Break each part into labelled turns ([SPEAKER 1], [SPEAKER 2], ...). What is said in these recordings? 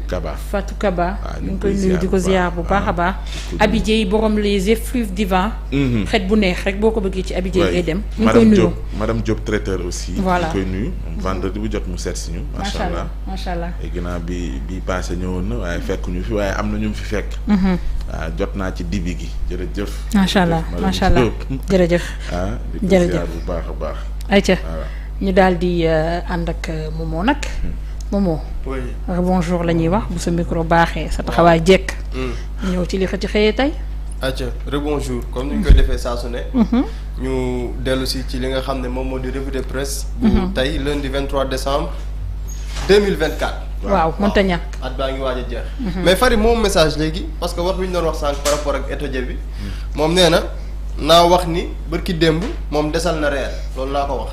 [SPEAKER 1] Kaba.
[SPEAKER 2] Fatou Kaba ñu ngi koy nuyu di ko ziar bu baax a baax. Abidjey borom les effluves divins. xet bu neex rek boo ko bëggee ci Abidjey ngay dem. ñu ngi koy nuyu
[SPEAKER 1] madame Diop traiteur aussi.
[SPEAKER 2] voilà
[SPEAKER 1] ñu koy nuyu vendredi bu jot mu seet si ñu. macha allah
[SPEAKER 2] macha allah.
[SPEAKER 1] ginnaaw bi passé ñëwoon na waaye fekk ñu fi waaye am na ñu fi fekk. waaw jot naa ci dibi gi jërëjëf.
[SPEAKER 2] macha allah macha allah jërëjëf.
[SPEAKER 1] jërëjëf bu baax a baax.
[SPEAKER 2] ayca ñu daal di ànd ak Momo nag. Momo.
[SPEAKER 3] oui
[SPEAKER 2] bonjour la ñuy wax bu sa micro baaxee sa taxawaay jekk. ñëw ci li ci xëyee tey.
[SPEAKER 3] ayca rebonjour comme ni ñu koy defee saa su ne. ñu dellu si ci li nga xam ne moom moo di revue de presse. bu tey lundi 23 décembre 2024.
[SPEAKER 2] waaw mënta ñàkk.
[SPEAKER 3] at baa ngi waaj a jeex. mais Fary moom message léegi parce que wax bi ñu doon wax sànq par rapport ak étoje bi. moom nee na naa wax ni bërki démb moom desal na reer loolu laa ko wax.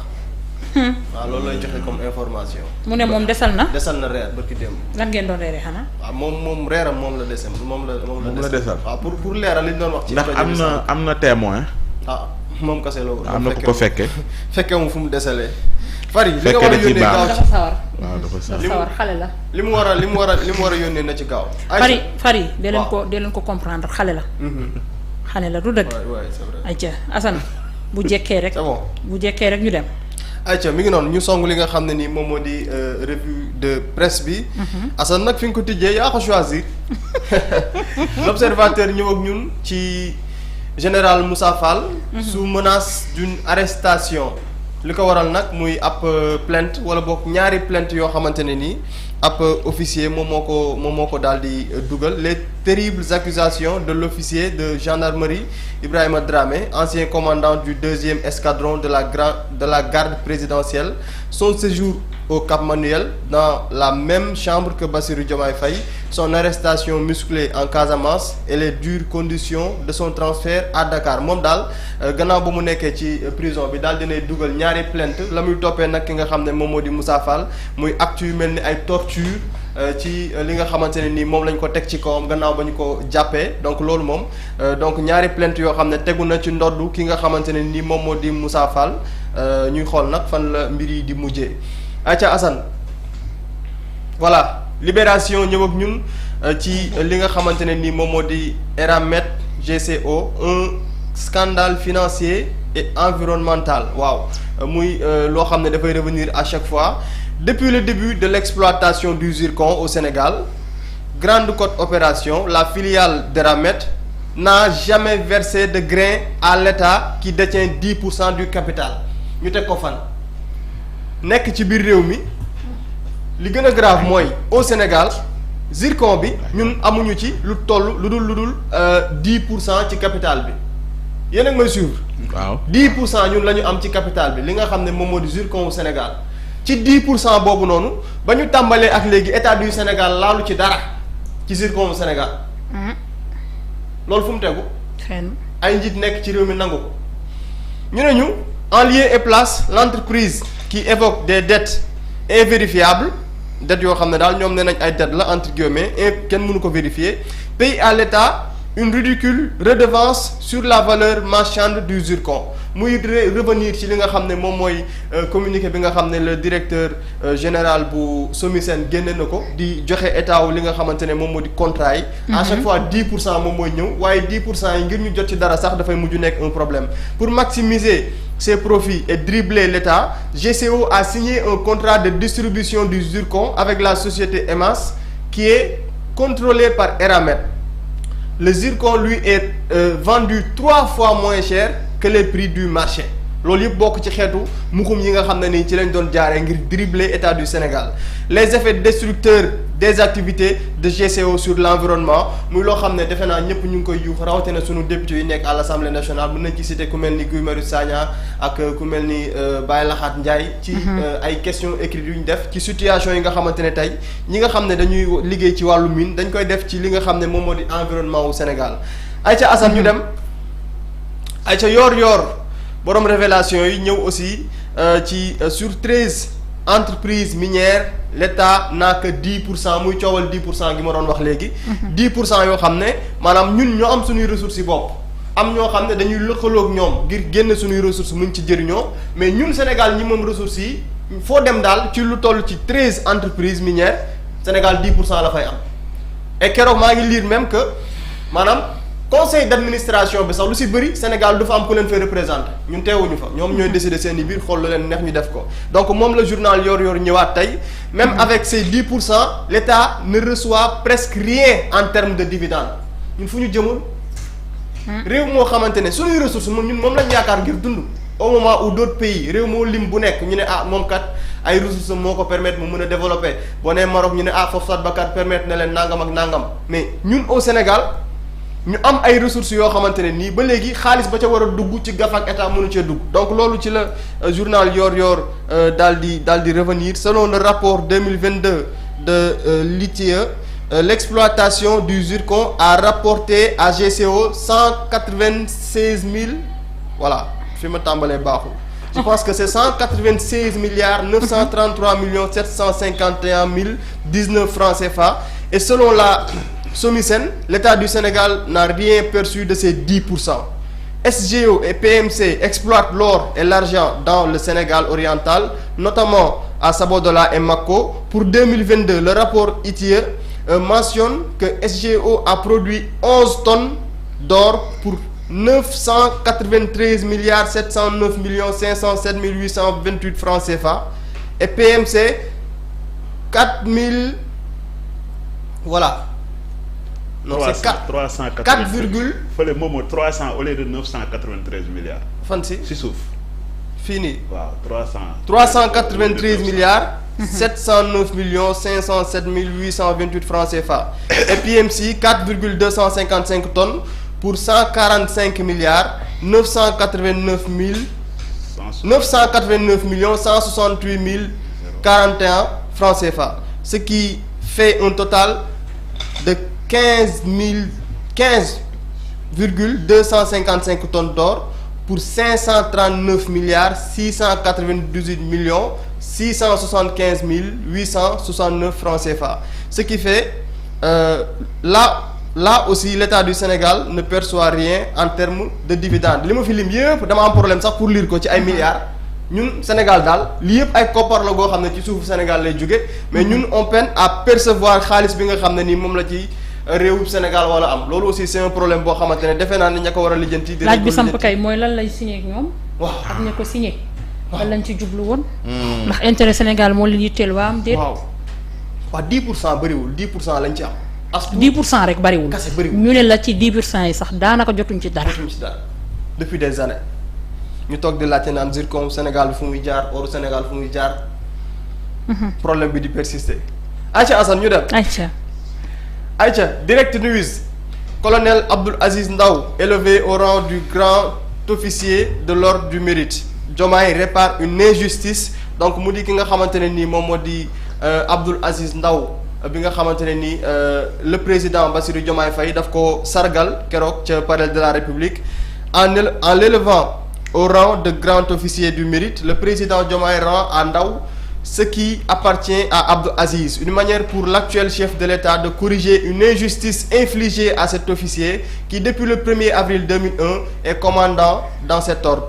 [SPEAKER 3] waaw loolu lay joxe comme information.
[SPEAKER 2] mu ne moom desal na.
[SPEAKER 3] desal na reer bërki démb.
[SPEAKER 2] lan ngeen doon reeree xanaa.
[SPEAKER 3] waaw moom reeram moom la desem moom la
[SPEAKER 1] desal
[SPEAKER 3] waaw pour leeral li ñu doon wax. ci
[SPEAKER 1] ndax am na témoin.
[SPEAKER 3] moom kase la ko.
[SPEAKER 1] am na ku ko fekke
[SPEAKER 3] fekke mu fu mu desalee. Fary li nga
[SPEAKER 1] fekke
[SPEAKER 3] war a
[SPEAKER 1] da ciy
[SPEAKER 3] yónnee gaaw
[SPEAKER 2] dafa sawar.
[SPEAKER 1] waaw dafa
[SPEAKER 2] sawar xale la.
[SPEAKER 3] li mu war a yónnee na ci gaaw.
[SPEAKER 2] Fary dee leen ko comprendre xale la. xale la du dëgg.
[SPEAKER 3] waay c'est vrai.
[SPEAKER 2] ayca Assane bu jekkee rek.
[SPEAKER 3] c'est bon
[SPEAKER 2] bu jekkee rek ñu dem.
[SPEAKER 3] ayca mi ngi noonu ñu song li nga xam ne ni moom moo di revue de presse bi. Assane nag fi nga ko tijjee yaa ko choisir. L'Observateur ñëw ak ñun ci général Moussa Fall. sous menace d'une arrestation. li ko waral nag muy ab plainte wala boog ñaari plainte yoo xamante ne nii ab officier moom moo ko daal di dugal les terribles accusations de l'officier de gendarmerie Ibrahima Dramé ancien commandant du 2e escadron de la garde présidentielle son séjour au Cap Manuel dans la même chambre que Bassirou Diomaye Faye son arrestation musclée en Casamance et les dures conditions de son transfert à Dakar moom daal gannaaw ba mu nekkee ci prison bi daal dinay dugal ñaari plainte la muy toppee nag ki nga xam ne moom moo di Moussa Fall muy actes yu mel ni ay torture ci li nga xamante ne nii moom lañ ko teg ci kawam gannaaw ba ñu ko jàppee donc loolu moom donc ñaari plainte yoo xam ne tegu na ci ndoddu ki nga xamante ne nii moom moo di Moussa Fall ñuy xool nag fan la mbir yi di mujjee. Aca Assane voilà Libération ñëw ak ñun ci li nga xamante ne ni moom moo di Eramet GCO un scandale financier et environnemental waaw muy loo xam ne dafay revenir à chaque fois depuis le début de l'exploitation du zircon au Sénégal Grande Côte Opération la filiale d'Eramet n'a jamais versé de grain à l'État qui détient 10% du capital ñu teg ko fan nekk ci biir réew mi li gën a grave mooy au Sénégal zircon bi ñun amuñu ci lu dul 10% ci capital bi yéen a ngi may suivre.
[SPEAKER 1] waaw
[SPEAKER 3] 10% ñun la ñu am ci capital bi li nga xam ne moom moo di zircon au Sénégal ci 10% boobu noonu ba ñu tàmbalee ak léegi état du Sénégal laalu ci dara ci zircon au Sénégal. loolu fu mu tegu. ay njiit nekk ci réew mi nangu ko ñu ne ñu en lieu et place l'entreprise qui évoque des dettes invérifiables dettes yoo xam ne daal ñoom nee nañ ay dettes la entre guillemets kenn mënu ko vérifier paye à l'État une ridicule redevance sur la valeur marchande du zircon muy revenir ci li nga xam ne moom mooy communiqué bi nga xam ne le directeur général bu SOMISEN génne na ko di joxe état wu li nga xamante ne moom moo di contrat yi. à chaque fois 10% moom mooy ñëw waaye 10% yi ngir ñu jot ci dara sax dafay mujj nekk un problème pour maximiser ses profits et dribbler l'État GCO a signé un contrat de distribution du zircon avec la société EMAS qui est contrôlée par Eramet. Le zircon lui est vendu 3 fois moins cher que les prix du marché loolu yëpp bokk ci xeetu muxum yi nga xam ne nii ci lañ doon jaaree ngir dribbler état du Sénégal les effets destructeurs des activités de GCO sur l'environnement muy loo xam ne defe naa ñëpp ñu ngi koy yuux rawatina sunu député yi nekk à l'Assemblée nationale mën nañ ci citer ku mel ni Guy Marius Sagna ak ku mel ni Baye Laxaat Ndiaye ci ay questions écrites yu ñu def ci situation yi nga xamante ne tey ñi nga xam ne dañuy liggéey ci wàllu mine dañ koy def ci li nga xam ne moom moo di environnement wu Sénégal ayca Assane ñu dem ayca yoor borom révélation yi ñëw aussi ci sur 13 entreprises minières l'État n'a que 10% muy coowal 10% gi ma doon wax léegi. 10% yoo xam ne maanaam ñun ñoo am suñuy ressources yi bopp. am ñoo xam ne dañuy lëkkaloog ñoom ngir génn suñuy ressources muñ ci jëriñoo mais ñun Sénégal ñi moom ressources yi foo dem daal ci lu toll ci 13 entreprises minières Sénégal 10% la fay am et keroog maa ngi lire même que maanaam conseil d'administration bi sax lu si bëri Sénégal du fa am ku leen fay représenté ñun teewuñu fa ñoom ñooy décider seen i biir xool lu leen neex ñu def ko donc moom la journal Yoor ñëwaat tey même avec ces 10% l'État ne reçoit presque rien en termes de dividendes ñun fu ñu jëmul. réew moo xamante ne suñuy ressources ñun moom lañ yaakaar ngir dund au moment où d'autres pays réew moo lim bu nekk ñu ne moom kat ay ressources moo ko permettre mu mën a développer boo nee Maroc ñu ne foofu sax ba kat permettre na leen nangam ak nangam mais ñun au Sénégal ñu am ay ressources yoo xamante ne nii ba léegi xaalis ba ca war a dugg ci gaf ak état mënu cee dugg donc loolu ci la journal Yoor daal di revenir selon le rapport 2022 de l'ITIE. L'exploitation du zircon a rapporté à GCO 196 000 voilà fi ma tàmbalee baaxul je pense que c'est 196 milliards 933 millions 751 mille 19 francs CFA et selon la SOMISEN l'État du Sénégal n'a rien perçu de ces 10%. SGO et PMC exploitent l'or et l'argent dans le Sénégal oriental notamment à Sabodola et Mako. Pour 2022 le rapport ITIE mentionne que SGO a produit 11 tonnes d'or pour 993 milliards 709 millions 507 828 francs CFA et PMC 4000 voilà. non
[SPEAKER 4] 300,
[SPEAKER 3] c'est 4
[SPEAKER 4] 380
[SPEAKER 3] 4 virgule.
[SPEAKER 4] fële moomoo 300 au lieu de 993 milliards.
[SPEAKER 3] fan si
[SPEAKER 4] suuf.
[SPEAKER 3] fii nii.
[SPEAKER 4] waaw 300.
[SPEAKER 3] 393 milliards. 709 millions 507 828 francs CFA. et PMC 4,255 tonnes pour 145 milliards 989 millions 168 mille 41 francs CFA. Ce qui fait un total de 15,255 tonnes d'or pour 539 milliards 698 millions 675 mille 869 francs CFA. Ce qui fait là aussi l'État du Sénégal ne perçoit rien en termes de dividendes li ma fi lim yëpp dama am problème sax pour lire ko ci ay milliards ñun Sénégal daal lii yëpp ay koppar la goo xam ne ci suufu Sénégal lay jóge mais ñun on peine à percevoir xaalis bi nga xam ne nii moom la ci réewum Sénégal wala am loolu aussi c'est un problème boo xamante ne defe naa ne ña ko war a lijjanti.
[SPEAKER 2] laaj bi samp kay mooy lan lay signé ak ñoom.
[SPEAKER 3] waaw
[SPEAKER 2] ak ña ko signé. lan lañ ci jublu woon. ndax intérêt Sénégal moo leen yitteel waa am déet.
[SPEAKER 3] waaw 10% bëriwul 10% lañ ci am. as
[SPEAKER 2] 10% rek bariwul.
[SPEAKER 3] kese bëriwul
[SPEAKER 2] ñu ne la ci 10% yi sax daanaka jotuñ ci dara.
[SPEAKER 3] jotuñ ci dara depuis des années ñu toog di laajte naan zircon Sénégal fu muy jaar oru Sénégal fu muy jaar. problème bi di persister. Aïcha Assane ñu dem. Aïcha Direct News colonel Abdoul Aziz Ndaw élevé au rang du grand officier de l'ordre du mérite. Diomaye répare une injustice donc mu di ki nga xamante ne nii moom moo di Abdoul Aziz Ndaw bi nga xamante ne nii le président Bassirou Diomaye Faye daf ko sargal keroog ca Palais de la République en l'élevant au rang de grand officier du mérite. Le président Diomaye rend à Ndaw ce qui appartient à Abdou Aziz, une manière pour l'actuel chef de l'État de corriger une injustice infligée à cet officier qui depuis le 1er avril 2001 est commandant dans cet ordre.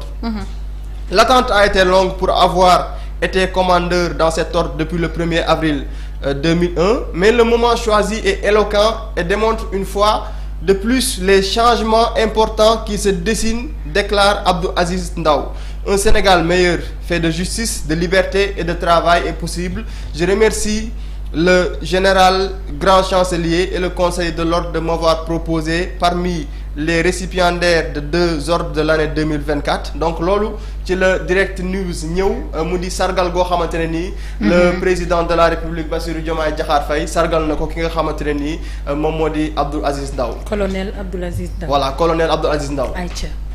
[SPEAKER 3] L'attente a été longue pour avoir été commandeur dans cet ordre depuis le 1er avril 2001, mais le moment choisi est éloquent et démontre une fois de plus les changements importants qui se dessinent, déclare Abdou Aziz Ndaw. Un Sénégal meilleur, fait de justice, de liberté et de travail est possible. Je remercie le général grand chancelier et le conseil de l'ordre de m'avoir proposé parmi les récipiendaires de 2 ordres de l'année 2024. Donc loolu ci la Direct News ñëw mu di sargal goo xamante ne nii. le président de la République Bassirou Diomaye Diakhar Faye sargal na ko ki nga xamante ne nii moom moo di Abdoul Aziz Ndaw.
[SPEAKER 2] colonel Abdoul Aziz Ndaw.
[SPEAKER 3] voilà colonel Abdoul Aziz Ndaw.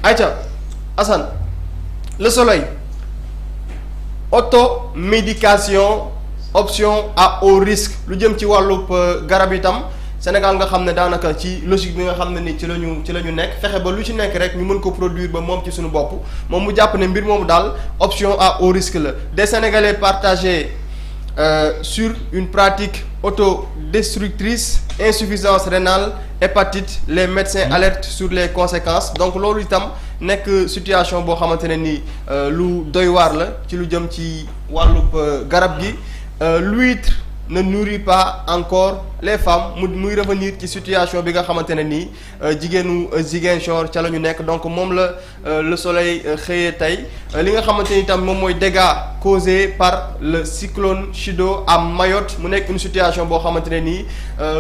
[SPEAKER 3] Aïcha Assane. Le Soleil, automédication option à haut risque lu jëm ci wàllub garab itam Sénégal nga xam ne daanaka ci logique bi nga xam ne ni ci la ñu nekk fexe ba lu ci nekk rek ñu mën ko produire ba moom ci suñu bopp moom mu jàpp ne mbir moomu daal option à haut risque la. Des Sénégalais partagés sur une pratique autodestructrice, insuffisance rénale, hépatite, les médecins alertent sur les conséquences donc loolu itam nekk situation boo xamante ne ni lu doy waar la ci lu jëm ci wàllub garab gi. L'huître ne nourrit pas encore les femmes muy revenir ci situation bi nga xamante ne nii jigéenu Ziguinchor ca la ñu nekk donc moom la le soleil xëyee tey li nga xamante ni tam moom mooy dégâts causés par le cyclone Chido à Mayotte mu nekk une situation boo xamante ne nii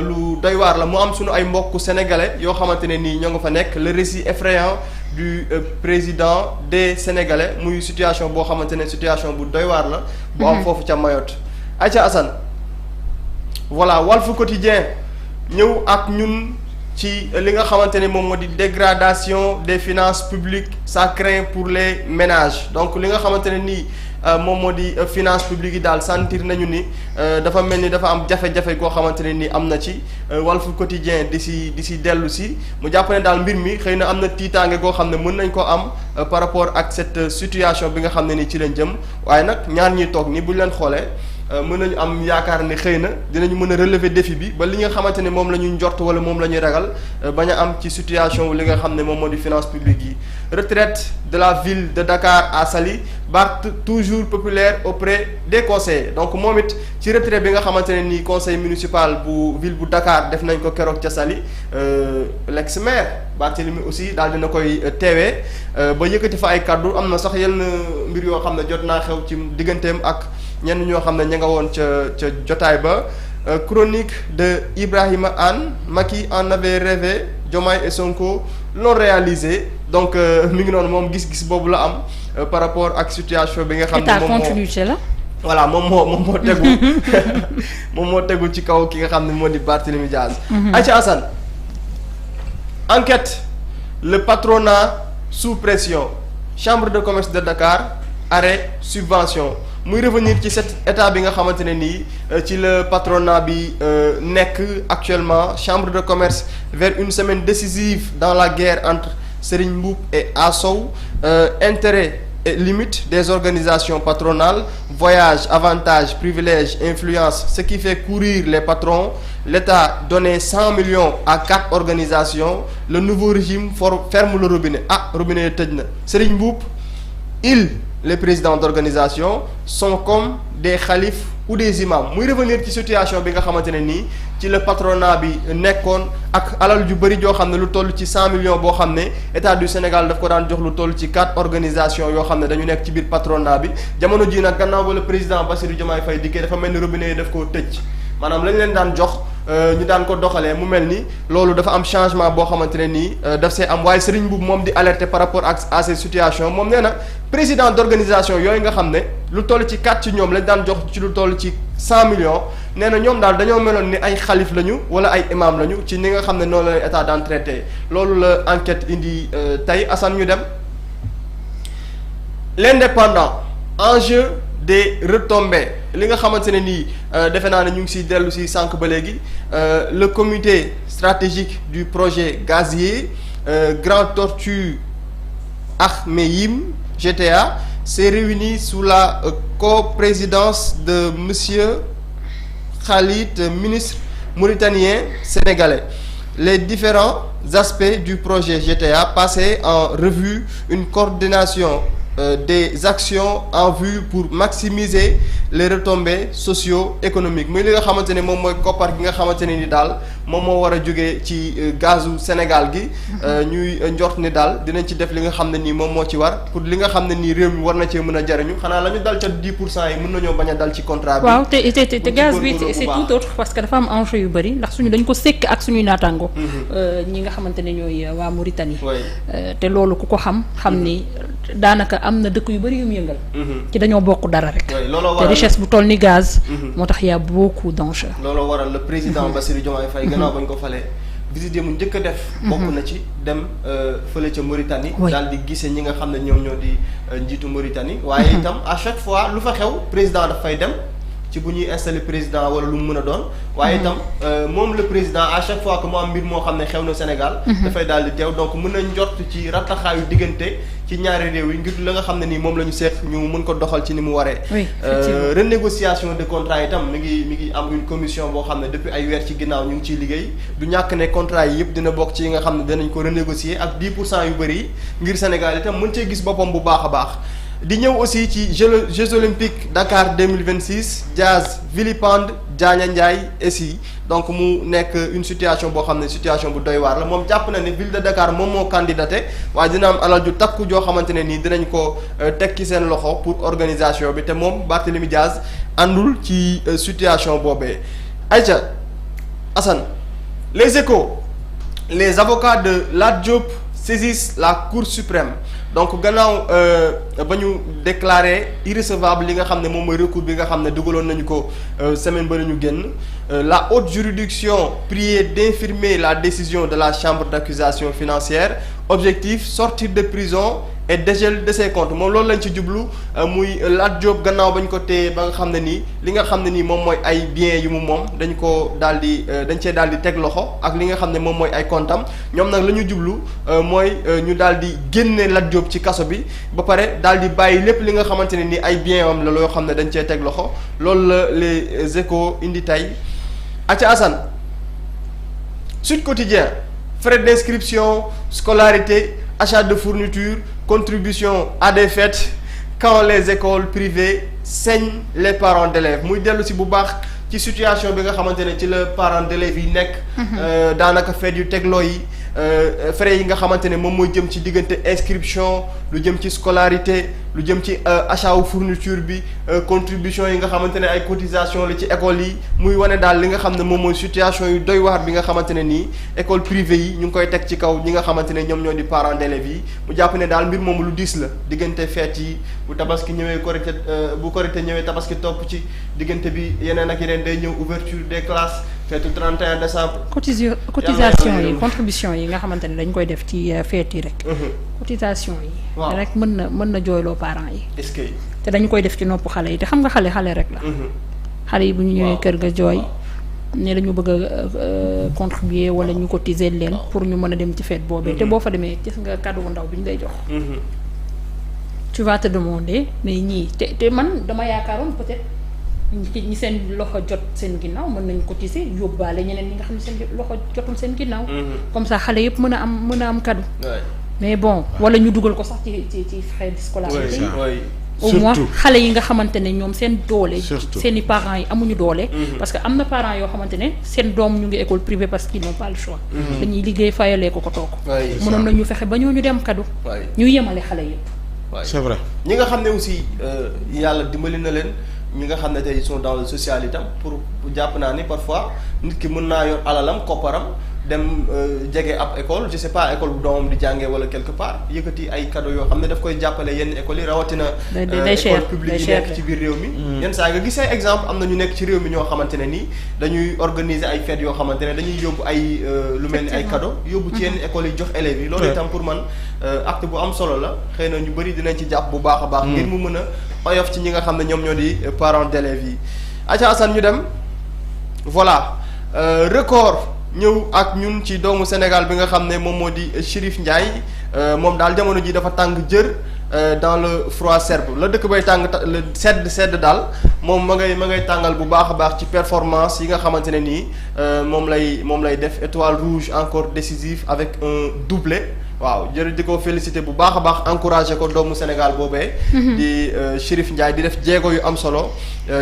[SPEAKER 3] lu doy waar la mu am sunu ay mbokku sénégalais yoo xamante ne nii ñoo nga fa nekk le récit effrayant du président des sénégalais muy situation boo xamante ne situation bu doy waar la. bu am foofu ca Mayotte. Aïcha Assane voilà Walf Quotidien ñëw ak ñun ci li nga xamante ne moom moo di dégradation des finances publiques ça craint pour les ménages donc li nga xamante ne nii moom moo di finance publique yi daal sentir nañu ni dafa mel ni dafa am jafe-jafe goo xamante ne nii am na ci Walf Quotidien di si dellu si mu jàpp ne daal mbir mi xëy na am na tiitaange goo xam ne mën nañ ko am par rapport ak cette situation bi nga xam ne nii ci lañ jëm waaye nag ñaar ñuy toog nii bu ñu leen xoolee mën nañu am yaakaar ne xëy na dinañu mën a relever défi bi ba li nga xamante ne moom la ñuy njort wala moom la ñuy ragal bañ a am ci situation wu li nga xam ne moom moo di finance publique yi. Retraite de la ville de Dakar à Saly Barth toujours populaire auprès des conseillers donc moom it ci retraite bi nga xamante ne nii conseil municipal bu ville bu Dakar def nañ ko keroog ca Saly l'ex-maire Barthélémy aussi daal dina koy teewee ba yëkkati fa ay kaddu am na sax yenn mbir yoo xam ne jot naa xew ci digganteem ak. ñenn ñoo xam ne ña nga woon ca jotaay ba chronique de Ibrahima Anne Macky en avait rêvé Diomaye et Sonko l'ont réalisé donc mi ngi noonu moom gis-gis boobu la am par rapport ak situation bi nga xam ne moom
[SPEAKER 2] continuité la.
[SPEAKER 3] voilà moom moo tegu moom moo tegu ci kaw ki nga xam ne moo di Barthélémy Diaz. Aïcha Assane enquête le patronat sous pression chambre de commerce de Dakar arrêt subvention. muy revenir ci cet état bi nga xamante ne nii ci le patronat bi nekk actuellement chambre de commerce vers une semaine décisive dans la guerre entre Serigne Mboup et Assow intérêt et limite des organisations patronales voyages avantages privilèges influence ce qui fait courir les patrons l'État donnait 100 millions à 4 organisations le nouveau régime ferme le robinet robinet yi tëj na Serigne Mboup les présidents d'organisation sont comme des khalifes ou des imams muy revenir ci situation bi nga xamante ne nii ci le patronat bi nekkoon ak alal ju bëri joo xam ne lu toll ci 100 millions boo xam ne état du Sénégal daf ko daan jox lu toll ci 4 organisations yoo xam ne dañu nekk ci biir patronat bi jamono ji nag gannaaw ba le président Bassirou Diomaye Faye dikkee dafa mel ni robinet yi daf koo tëj maanaam lañ leen daan jox ñu daan ko doxalee mu mel ni loolu dafa am changement boo xamante ne nii daf see am waaye Serigne Mboup moom di alerter par rapport ak à ces situations moom nee na président d'organisation yooyu nga xam ne lu toll ci 4 ci ñoom lañ daan jox ci lu toll ci 100 millions nee na ñoom daal dañoo meloon ni ay xalif lañu wala ay imam lañu ci ni nga xam ne noonu la leen état daan traité loolu la enquête indi tey Assane ñu dem l'indépendant enjeu des retombées li nga xamante ne nii defe naa ne ñu ngi siy dellu si sànq ba léegi le comité stratégique du projet gazier Grand Tortue Ahmeyim GTA s'est réuni sous la coprésidence de monsieur Khalid ministre mauritanien sénégalais les différents aspects du projet GTA passaient en revue une coordination des actions en vue pour maximiser les retombées socio-économiques muy li nga xamante ne moom mooy koppar gi nga xamante ne ni daal moom moo war a jógee ci gazu Sénégal gi ñuy njort ni daal dinañ ci def li nga xam ne nii moom moo ci war pour li nga xam ne nii réew mi war na cee mën a jariñu xanaa la ñu dal ca 10% yi mën nañoo bañ a dal ci contrat bi.
[SPEAKER 2] waaw te gaz bi c'est tout autre parce que dafa am enjeu yu bëri ndax suñu dañ ko sekk ak suñuy naataango. ñi nga xamante ne ñooy waa Mauritanie. te loolu ku ko xam ni daanaka am na dëkk yu bëri yu mu yëngal. ci dañoo bokk dara rek. te richesse bu toll ni gaz. moo tax y a beaucoup d'enjeux.
[SPEAKER 3] looloo waral le président Bassirou Diomaye Faye gannaaw bañ ko falee visite mu njëkk a def. bokk na ci dem fële ca Mauritanie. daal di gisee ñi nga xam ne ñoom ñoo di njiitu Mauritanie. waaye itam à chaque fois lu fa xew président daf fay dem. ci bu ñuy installer président wala lu mu mën a doon. waaye itam moom le président à chaque fois que mu am mbir moo xam ne xew na Sénégal. dafay daal di teew donc mën nañ njort ci rattaxaayu diggante ci ñaari réew yi ngir la nga xam ne nii moom la ñu seq ñu mën ko doxal ci ni mu waree. renégociation de contrat itam mi ngi am une commission boo xam ne depuis ay weer ci ginnaaw ñu ngi ciy liggéey du ñàkk ne contrat yi yëpp dina bokk ci yi nga xam ne danañ ko renégocier ak 10% yu bëri yi ngir Sénégal itam mën cee gis boppam bu baax a baax. di ñëw aussi ci Jeux olympiques Dakar 2026 Diaz vilipende Diania Ndiaye aussi donc mu nekk une situation boo xam ne situation bu doy waar la moom jàpp na ne ville de Dakar moom moo candidaté waaye dina am alal ju takku joo xamante ne nii dinañ ko teg ci seen loxo pour organisation bi te moom Barthélémy Diaz àndul ci situation boobee. Aïcha Assane les Échos les avocats de Lat Diop saisissent la Cour suprême donc gannaaw ba ñu déclaré irrecevable li nga xam ne moom mooy recours bi nga xam ne dugaloon nañu ko semaine ba ñu génn la haute juridiction priée d'infirmer la décision de la chambre d'accusation financière objectif sortir de prison et dégel de ses comptes moom loolu lañ ci jublu muy Lat Diop gannaaw ba ñu ko téye ba nga xam ne nii li nga xam ne nii moom mooy ay biens yu mu moom dañ ko daal di dañ cee daal di teg loxo ak li nga xam ne moom mooy ay comptam ñoom nag la ñu jublu mooy ñu daal di génne Lat Diop ci kaso bi ba pare daal di bàyyi lépp li nga xamante ne ni ay biens am la loo xam ne dañ cee teg loxo loolu la les Échos indi tey Aca Assane Sud Quotidien frais d'inscription scolarité achat de fournitures contribution à des fêtes quand les écoles privées saignent les parents d'élèves muy dellu si bu baax ci situation bi nga xamante ne ci la parents d'élèves yi nekk daanaka fête yu tegloo yi frais yi nga xamante ne moom mooy jëm ci diggante inscription lu jëm ci scolarité lu jëm ci achat wu fourniture bi contribution yi nga xamante ne ay cotisation la ci école yi muy wane daal li nga xam ne moom mooy situation yu doy waar bi nga xamante ne nii école privée yi ñu ngi koy teg ci kaw ñi nga xamante ne ñoom ñoo di parents d'élèves yi mu jàpp ne daal mbir moom lu diis la diggante fête yi bu tabaski ñëwee korité bu korité ñëwee tabaski topp ci diggante bi yeneen ak yeneen day ñëw ouverture des classes feetu 31 décembre.
[SPEAKER 2] cotisation yi contribution yi nga xamante ne dañ koy def ci fête yi rek. cotisation yi.
[SPEAKER 3] waaw
[SPEAKER 2] rek mën na jooyloo parents yi.
[SPEAKER 3] est-ce que.
[SPEAKER 2] te dañu koy def ci nopp xale yi te xam nga xale rek la. xale yi bu ñu ñëwee kër ga jooy. ne dañu bëgg a contribuer wala ñu cotiser leen pour ñu mën a dem ci fête boobee. te boo fa demee gis nga cadeau bu ndaw bi ñu lay jox. tu vas te demander mais ñii te man dama yaakaaroon peut-être. ñi seen loxo jot seen ginnaaw mën nañu cotiser yóbbaale ñeneen ñi nga xam ne seen loxo jotul seen ginnaaw. comme ça xale yëpp mën a am cadeau. mais bon wala ñu dugal ko sax ci frais de scolarité yi. au moins xale yi nga xamante ne ñoom seen doole. seen i parents yi amuñu doole. parce que am na parents yoo xamante ne seen doom ñu ngi école privée parce qu'ils n'ont pas le choix. dañuy liggéey fayalee ko toog. mënoon nañu fexe ba ñooñu dem cadeau. ñu yemale xale yëpp.
[SPEAKER 1] c'est vrai.
[SPEAKER 3] ñi nga xam ne aussi yàlla dimbali na leen. ñi nga xam ne tey ils sont dans le social itam pour jàpp naa ni parfois nit ki mën naa yor alalam kopparam dem jege ab école je sais pas école bu doomam di jàngee wala quelque part yëkkati ay cadeaux yoo xam ne daf koy jàppale yenn écoles yi rawatina. école publique yi nekk ci biir réew mi. yenn saa nga gis ay exemple am na ñu nekk ci réew mi ñoo xamante ne nii dañuy organiser ay fêtes yoo xamante ne dañuy yóbbu ay lu mel ni ay cadeaux. yóbbu ci yenn écoles yi jox élèves yi. loolu itam pour man acte bu am solo la xëy na ñu bëri dinañ ci jàpp bu baax a baax. ngir mu mën a oyof ci ñi nga xam ne ñoom ñoo di parents d'élèves yi. Aca Assane ñu dem voilà record ñëw ak ñun ci doomu Sénégal bi nga xam ne moom moo di Chérif Ndiaye moom daal jamono ji dafa tàng jër dans le froid serbe la dëkk bay tàng le sedd daal moom ma ngay tàngal bu baax a baax ci performance yi nga xamante ne nii moom lay def étoile rouge encore décisif avec un doublé. waaw jërëjëf di ko féliciter bu baax a baax encourager ko doomu Sénégal boobee. di Chérif Ndiaye di def jéego yu am solo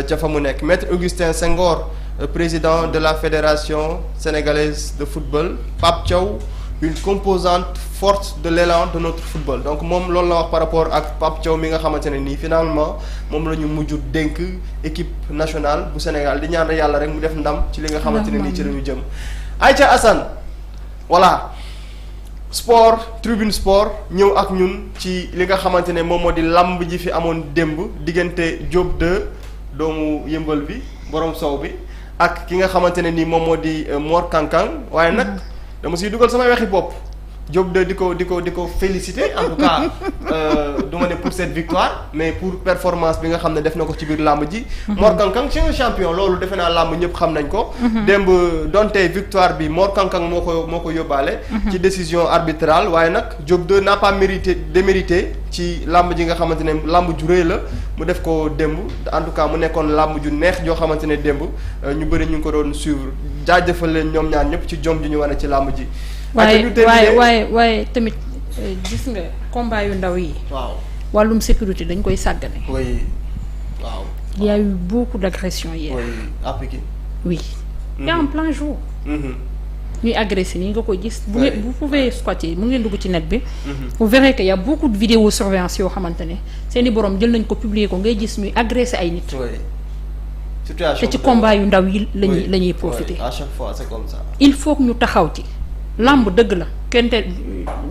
[SPEAKER 3] ca fa mu nekk maître Augustin Senghor président de la fédération sénégalaise de football Pape Thiaw une composante forte de l'élan de notre football donc moom loolu la wax par rapport ak Pape Thiaw mi nga xamante ne nii finalement moom la ñu mujj dénk équipe nationale bu Sénégal di ñaan yàlla rek mu def ndam ci li nga xamante ne nii ci la ñu jëm. Aïcha Assane voilà. sport tribune sport ñëw ak ñun ci li nga xamante ne moom moo di lamb ji fi amoon démb diggante Diop 2 doomu yëmbal bi borom sow bi ak ki nga xamante ne ni moom moo di Mor Kankang waaye nag dama siy dugal samay waxi bopp Diop 2 di ko féliciter en tout cas du ma ne pour cette victoire mais pour performance bi nga xam ne def na ko ci biir làmb ji. Mor Kankang c'est un champion loolu defe naa làmb ñëpp xam nañ ko. démb donte victoire bi Mor Kankang moo ko yóbbaale. ci décision arbitrale waaye nag Diop 2 n'a pas démérité ci làmb ji nga xamante ne làmb ju rëy la mu def ko démb en tout cas mu nekkoon làmb ju neex joo xamante ne démb ñu bëri ñu ngi ko doon suivre jaajëfal leen ñoom ñaar ñëpp ci jom ji ñu wane ci làmb ji.
[SPEAKER 2] waaye tamit gis nga combat yu ndaw yi.
[SPEAKER 3] waaw
[SPEAKER 2] wàllum sécurité dañ koy sàggane.
[SPEAKER 3] oui waaw.
[SPEAKER 2] il y a eu beaucoup d'agressions hier.
[SPEAKER 3] oui à Pikine.
[SPEAKER 2] oui. et en plein jour. ñuy agressé nii nga koy gis. vous pouvez squatter mu ngeen dugg ci net bi. vous verrez que y a beaucoup de vidéosurveillance yoo xamante ne seeni borom jël nañ ko publier ko ngay gis ñuy agressé ay nit.
[SPEAKER 3] situation
[SPEAKER 2] te ci combat yu ndaw yi la ñuy profiter.
[SPEAKER 3] à chaque fois c'est comme ça.
[SPEAKER 2] il faut que ñu taxaw ci. làmb dëgg la kenn te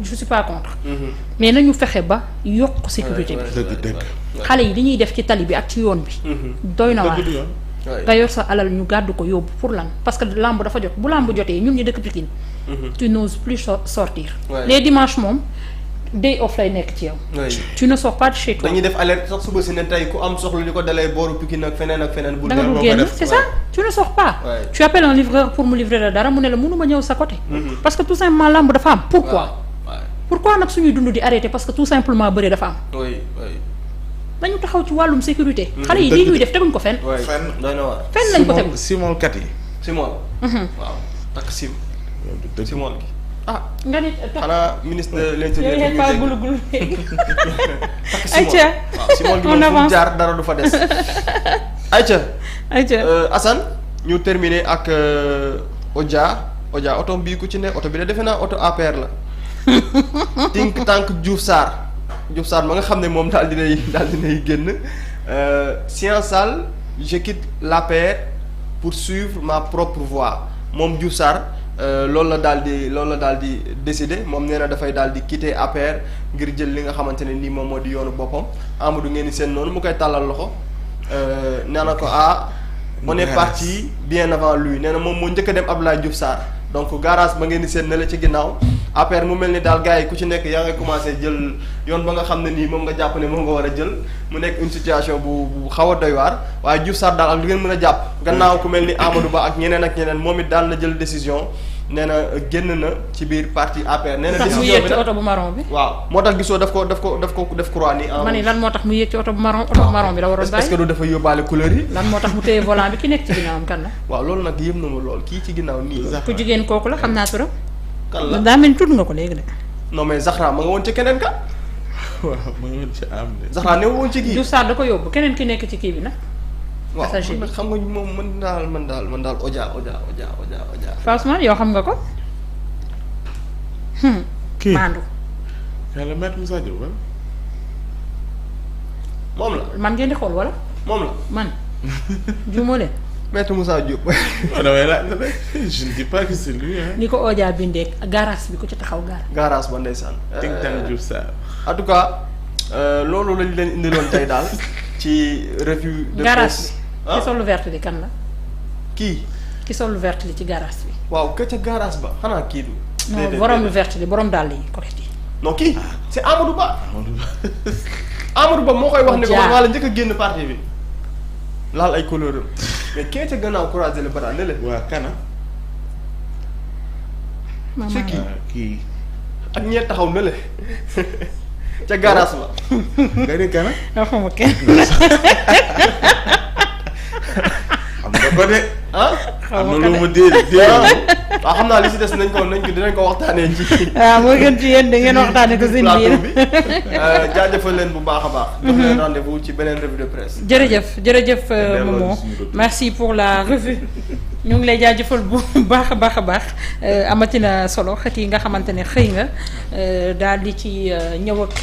[SPEAKER 2] je suis pas contre. mais nañu fexe ba yokk sécurité bi.
[SPEAKER 1] dëgg.
[SPEAKER 2] xale yi li ñuy def ci tali bi ak ci yoon bi. doy na waar. nga yor sa alal ñu gàddu ko yóbbu pour lan parce que lamb dafa jot bu lamb jotee ñun ñu dëkk Pikine tu n'oses plus sortir. Les dimanches moom day off lay nekk ci yow. tu ne sors pas de chez toi.
[SPEAKER 3] dañuy def alerte sax suba si ne tey ku am soxla ñu ko dalee booru Pikine ak feneen ak feneen. bu
[SPEAKER 2] da nga dul génn c'est ça tu ne sors pas. tu appelles un livreur pour mu livrer la dara mu ne la mënuma ñëw sa côté. parce que tout simplement lamb dafa am. pourquoi nag suñuy dund di arrêté parce que tout simplement bëre dafa am. dañu taxaw ci wàllum sécurité. xale yi lii ñuy def teguñ ko fenn.
[SPEAKER 3] fenn doy na waar.
[SPEAKER 2] fenn lañ ko tegu
[SPEAKER 1] simolkat yi.
[SPEAKER 3] simol. waaw takk sim. simol gi.
[SPEAKER 2] nga ni
[SPEAKER 3] xanaa ministre de l'intérieur
[SPEAKER 2] yow pas gulu léegi.
[SPEAKER 3] takk simol waaw simol gi moom fu mu jaar dara du fa des. ayca. Assane ñu terminer ak Odia oto bii ku ci ne oto bi de defe naa oto APR la. think tank Diouf Sarr ma nga xam ne moom daal dinay génn Science Sall je quitte l'APR pour suivre ma propre voie moom Diouf Sarr loolu la daal di décider moom nee na dafay daal di quitter APR ngir jël li nga xamante ne nii moom moo di yoonu boppam Amadou ngeen di seen noonu mu koy tàllal loxo nee na ko on est parti bien avant lui nee na moom moo njëkk a dem Abdoulaye Diouf Sarr donc garage ba ngeen di seen ne la ci ginnaaw APR mu mel ni daal gars yi ku ci nekk yaa nga commencé jël yoon ba nga xam ne nii moom nga jàpp ne moom nga war a jël mu nekk une situation bu xaw a doy waar waaye Diouf Sarr daal ak lu ngeen mën a jàpp gannaaw ku mel ni Amadou Ba ak ñeneen moom it daal na jël décision nee na génn na ci biir parti APR. nee na décision bi
[SPEAKER 2] mu yéeg ci oto bu marron bi.
[SPEAKER 3] waaw moo tax gisoo daf ko def croix ni.
[SPEAKER 2] ma ne lan moo tax mu yéeg ci oto bu marron bi la waroon bàyyi.
[SPEAKER 3] est-ce que du dafa yóbbaale couleur yi.
[SPEAKER 2] lan moo tax mu téye volant bi ki nekk ci ginnaawam kan la.
[SPEAKER 3] waaw loolu nag yëm na ma lool kii ci ginnaaw nii.
[SPEAKER 2] ku jigéen kooku la xam naa turam.
[SPEAKER 3] kan la
[SPEAKER 2] daa mel ni tudd nga ko léegi de.
[SPEAKER 3] non mais Zahra ma nga woon ci keneen ka.
[SPEAKER 1] waaw ma nga woon ci am de.
[SPEAKER 3] Zahra ne woon ci kii.
[SPEAKER 2] Diouf Sarr da ko yóbbu keneen ki nekk ci kii bi nag.
[SPEAKER 3] waaw xam nga moom man daal Odia.
[SPEAKER 2] franchement yow xam nga ko.
[SPEAKER 1] kii
[SPEAKER 2] Maandu.
[SPEAKER 1] yàlla maître Moussa Diop wala.
[SPEAKER 3] moom la
[SPEAKER 2] man ngeen di xool wala.
[SPEAKER 3] moom la
[SPEAKER 2] man. juumoo leen.
[SPEAKER 3] maître Moussa Diop.
[SPEAKER 1] damay laaj je ne dis pas que c'est lui hein.
[SPEAKER 2] ni ko Odia bindee garage bi ko ci taxaw gaar.
[SPEAKER 3] garage ba ndeysaan.
[SPEAKER 1] think tank Diouf Sarr.
[SPEAKER 3] en tout cas loolu lañ leen indiloon tey daal ci revue de presse.
[SPEAKER 2] garage bi ki sol lu vert li kan la.
[SPEAKER 3] kii.
[SPEAKER 2] ki sol lu vert li ci garage bi.
[SPEAKER 3] waaw ka ca garage ba xanaa kii du.
[SPEAKER 2] non borom lu vert li borom dàll yi correct yi.
[SPEAKER 3] non kii c'est Amadou Ba. Amadou Ba moo koy wax ne ko man maa la njëkk a génn parti bi laal ay couleur am mais kee ca gannaaw croiser le bras ne la.
[SPEAKER 1] waa kana.
[SPEAKER 3] c'est
[SPEAKER 1] kii.
[SPEAKER 3] ak ñeent taxaw ne la ca garage ba.
[SPEAKER 1] nga ne kana.
[SPEAKER 2] waxuma kenn.
[SPEAKER 1] xam nga ko de.
[SPEAKER 2] xaw ma
[SPEAKER 1] am
[SPEAKER 2] ko
[SPEAKER 1] na
[SPEAKER 2] de
[SPEAKER 1] lu ma dee
[SPEAKER 3] waaw xam naa li si des dinañ ko waxtaanee ci.
[SPEAKER 2] waaw moo gën ci yéen da ngeen waxtaanee ko seen biir.
[SPEAKER 3] plateau bi jaajëfal leen bu baax a baax. jox leen rendez-vous ci beneen revue de presse.
[SPEAKER 2] jërëjëf Momo merci pour la revue. ñu ngi lay jaajëfal bu baax a baax amatina solo xët yi nga xamante ne xëy nga daal di ci ñëw ak.